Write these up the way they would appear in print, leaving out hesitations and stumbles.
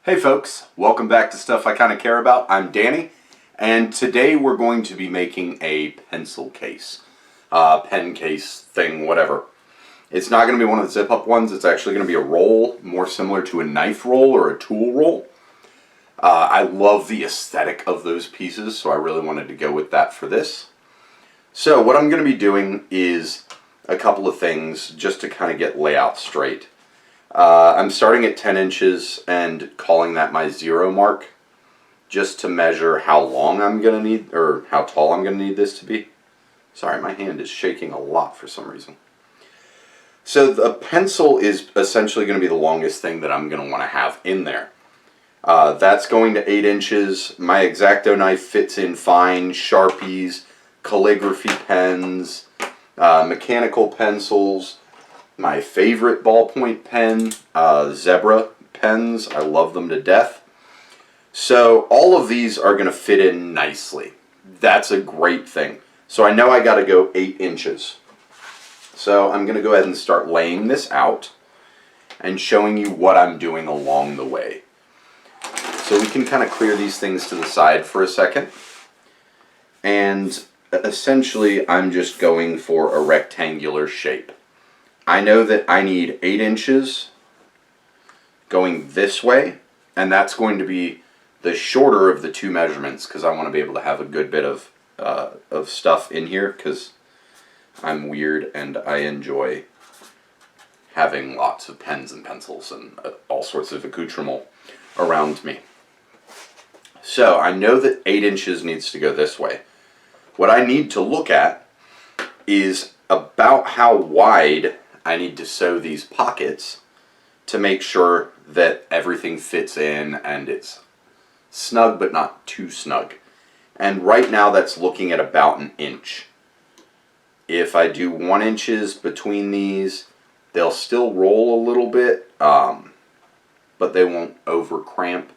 Hey folks, welcome back to Stuff I Kinda Care About. I'm Danny, and today we're going to be making a pencil case. Pen case thing, whatever. It's not going to be one of the zip-up ones, it's actually going to be a roll, more similar to a knife roll or a tool roll. I love the aesthetic of those pieces, so I really wanted to go with that for this. So what I'm going to be doing is a couple of things just to kind of get layout straight. I'm starting at 10 inches and calling that my 0 mark, just to measure how long I'm going to need, or how tall I'm going to need this to be. Sorry, my hand is shaking a lot for some reason. So the pencil is essentially going to be the longest thing that I'm going to want to have in there. That's going to 8 inches. My X-Acto knife fits in fine. Sharpies, calligraphy pens, mechanical pencils. My favorite ballpoint pen, Zebra pens. I love them to death. So all of these are going to fit in nicely. That's a great thing. So I know I got to go 8 inches. So I'm going to go ahead and start laying this out and showing you what I'm doing along the way. So we can kind of clear these things to the side for a second. And essentially I'm just going for a rectangular shape. I know that I need 8 inches going this way, and that's going to be the shorter of the two measurements because I want to be able to have a good bit of stuff in here because I'm weird and I enjoy having lots of pens and pencils and all sorts of accoutrement around me. So I know that 8 inches needs to go this way. What I need to look at is about how wide I need to sew these pockets to make sure that everything fits in and it's snug but not too snug. And right now that's looking at about 1 inch. If I do 1 inches between these, they'll still roll a little bit, but they won't over cramp.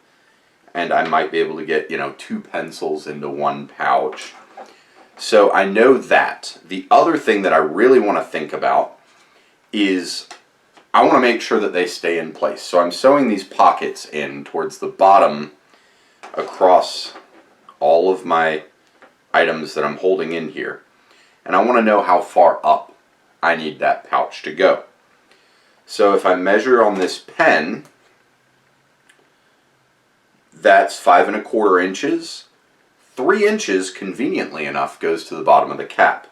And I might be able to get, 2 pencils into 1 pouch. So I know that. The other thing that I really want to think about is I want to make sure that they stay in place. So I'm sewing these pockets in towards the bottom across all of my items that I'm holding in here. And I want to know how far up I need that pouch to go. So if I measure on this pen, that's 5 1/4 inches. 3 inches, conveniently enough, goes to the bottom of the cap.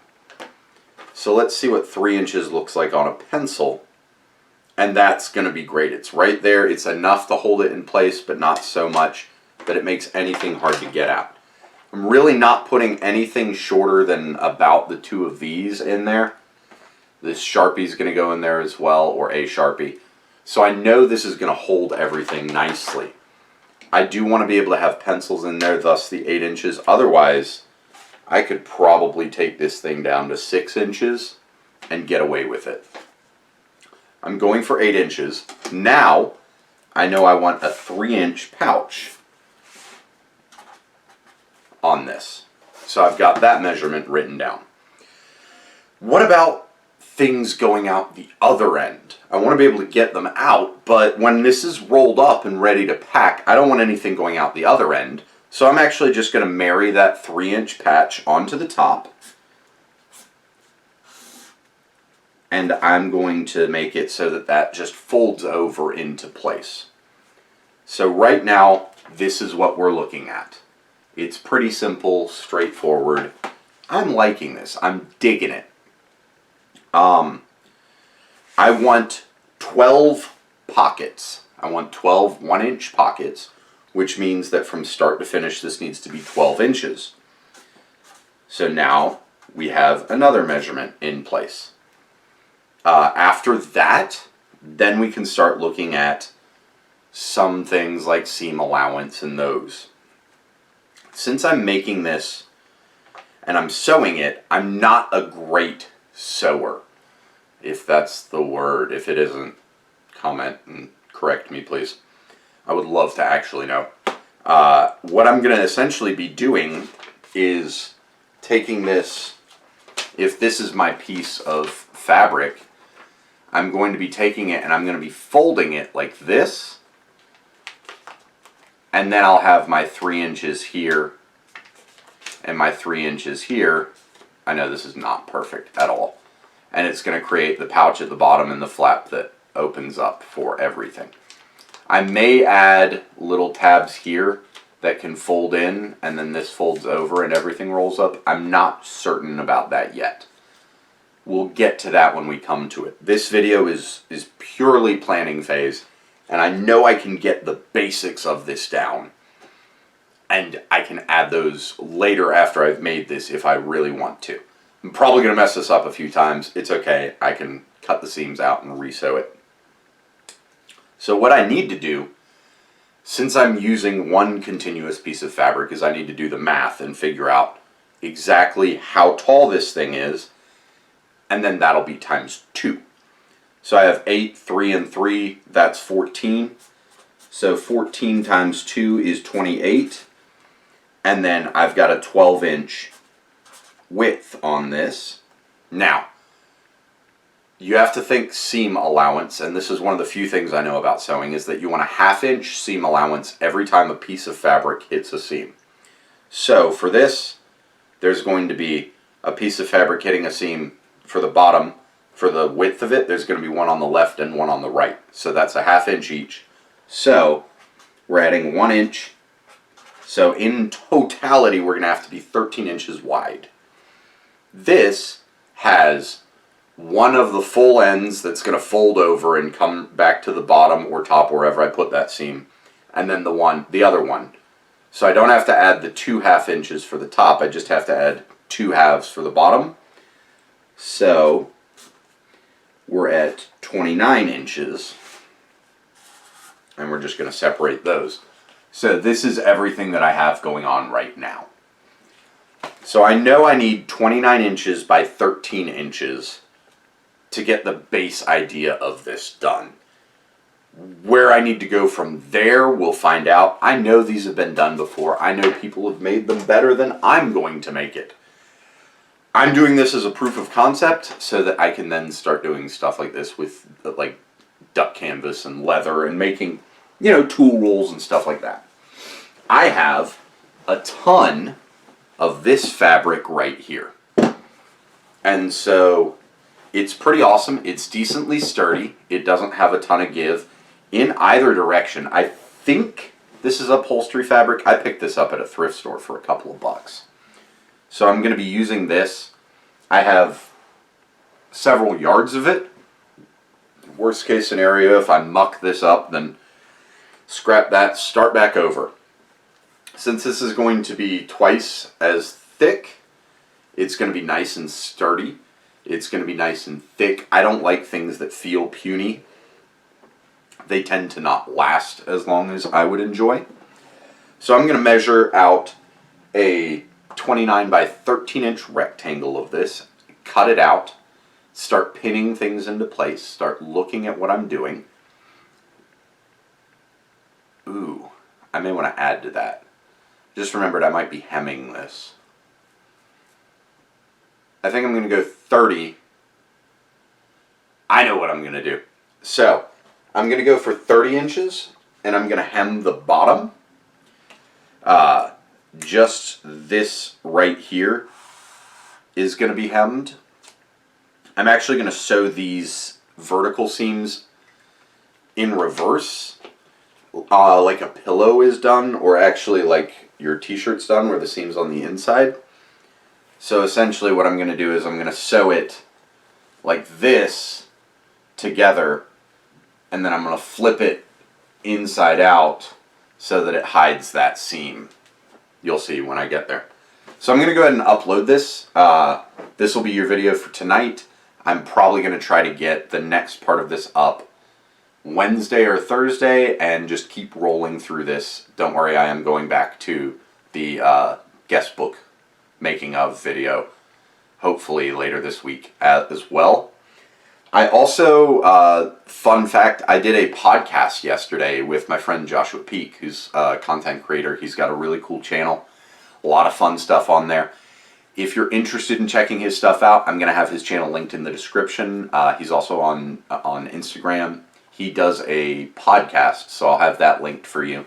So let's see what 3 inches looks like on a pencil. And that's going to be great. It's right there. It's enough to hold it in place, but not so much that it makes anything hard to get out. I'm really not putting anything shorter than about the 2 of these in there. This Sharpie is going to go in there as well, or a Sharpie. So I know this is going to hold everything nicely. I do want to be able to have pencils in there, thus the 8 inches. Otherwise, I could probably take this thing down to 6 inches and get away with it. I'm going for 8 inches. Now, I know I want a 3-inch pouch on this. So I've got that measurement written down. What about things going out the other end? I want to be able to get them out, but when this is rolled up and ready to pack, I don't want anything going out the other end. So I'm actually just going to marry that 3-inch patch onto the top. And I'm going to make it so that that just folds over into place. So right now, this is what we're looking at. It's pretty simple, straightforward. I'm liking this. I'm digging it. I want 12 pockets. I want 12 1-inch pockets, which means that from start to finish this needs to be 12 inches. So now we have another measurement in place. After that, then we can start looking at some things like seam allowance and those. Since I'm making this and I'm sewing it, I'm not a great sewer, if that's the word. If it isn't, comment and correct me, please. I would love to actually know. What I'm going to essentially be doing is taking this, if this is my piece of fabric, I'm going to be taking it and I'm going to be folding it like this And then I'll have my 3 inches here and my 3 inches here. I know this is not perfect at all. And it's going to create the pouch at the bottom and the flap that opens up for everything. I may add little tabs here that can fold in, and then this folds over and everything rolls up. I'm not certain about that yet. We'll get to that when we come to it. This video is purely planning phase, and I know I can get the basics of this down. And I can add those later after I've made this if I really want to. I'm probably going to mess this up a few times. It's okay. I can cut the seams out and re-sew it. So what I need to do, since I'm using one continuous piece of fabric, is I need to do the math and figure out exactly how tall this thing is, and then that'll be times 2. So I have 8, 3, and 3, that's 14. So 14 times 2 is 28. And then I've got a 12-inch width on this. Now, you have to think seam allowance, and this is one of the few things I know about sewing, is that you want a 1/2 inch seam allowance every time a piece of fabric hits a seam. So for this, there's going to be a piece of fabric hitting a seam for the bottom. For the width of it, there's going to be one on the left and one on the right. So that's a 1/2 inch each. So we're adding 1 inch. So in totality, we're going to have to be 13 inches wide. This has one of the full ends that's going to fold over and come back to the bottom or top, wherever I put that seam, and then the other one. So I don't have to add the 2 1/2 inches for the top, I just have to add 2 halves for the bottom. So we're at 29 inches, and we're just going to separate those. So this is everything that I have going on right now. So I know I need 29 inches by 13 inches to get the base idea of this done. Where I need to go from there, we'll find out. I know these have been done before. I know people have made them better than I'm going to make it. I'm doing this as a proof of concept so that I can then start doing stuff like this with like duck canvas and leather and making, you know, tool rolls and stuff like that. I have a ton of this fabric right here. And so it's pretty awesome. It's decently sturdy. It doesn't have a ton of give in either direction. I think this is upholstery fabric. I picked this up at a thrift store for a couple of bucks. So I'm going to be using this. I have several yards of it. Worst case scenario, if I muck this up, then scrap that, start back over. Since this is going to be twice as thick, it's going to be nice and sturdy. It's going to be nice and thick. I don't like things that feel puny. They tend to not last as long as I would enjoy. So I'm going to measure out a 29 by 13 inch rectangle of this, cut it out, start pinning things into place, start looking at what I'm doing. Ooh, I may want to add to that. Just remembered I might be hemming this. I think I'm going to go 30. I know what I'm going to do. So, I'm going to go for 30 inches, and I'm going to hem the bottom. Just this right here is going to be hemmed. I'm actually going to sew these vertical seams in reverse, like a pillow is done, or actually like your t-shirt's done, where the seam's on the inside. So essentially what I'm going to do is I'm going to sew it like this together, and then I'm going to flip it inside out so that it hides that seam. You'll see when I get there. So I'm going to go ahead and upload this. This will be your video for tonight. I'm probably going to try to get the next part of this up Wednesday or Thursday and just keep rolling through this. Don't worry, I am going back to the guest book making of video hopefully later this week as well. I also, fun fact, I did a podcast yesterday with my friend Joshua Peak, who's a content creator. He's got a really cool channel, a lot of fun stuff on there. If you're interested in checking his stuff out, I'm going to have his channel linked in the description. He's also on Instagram. He does a podcast, so I'll have that linked for you.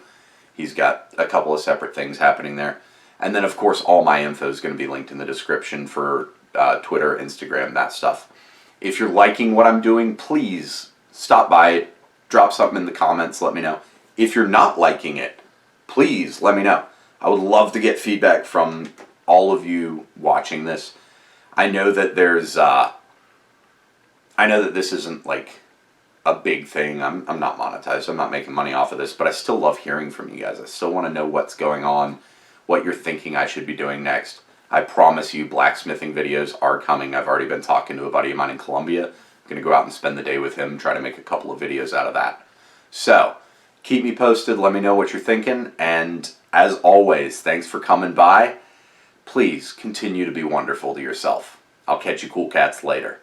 He's got a couple of separate things happening there. And then, of course, all my info is going to be linked in the description for Twitter, Instagram, that stuff. If you're liking what I'm doing, please stop by, drop something in the comments, let me know. If you're not liking it, please let me know. I would love to get feedback from all of you watching this. I know that I know that this isn't like a big thing. I'm not monetized. I'm not making money off of this, but I still love hearing from you guys. I still want to know what's going on, what you're thinking I should be doing next. I promise you blacksmithing videos are coming. I've already been talking to a buddy of mine in Colombia. I'm going to go out and spend the day with him, try to make a couple of videos out of that. So, keep me posted. Let me know what you're thinking. And as always, thanks for coming by. Please continue to be wonderful to yourself. I'll catch you cool cats later.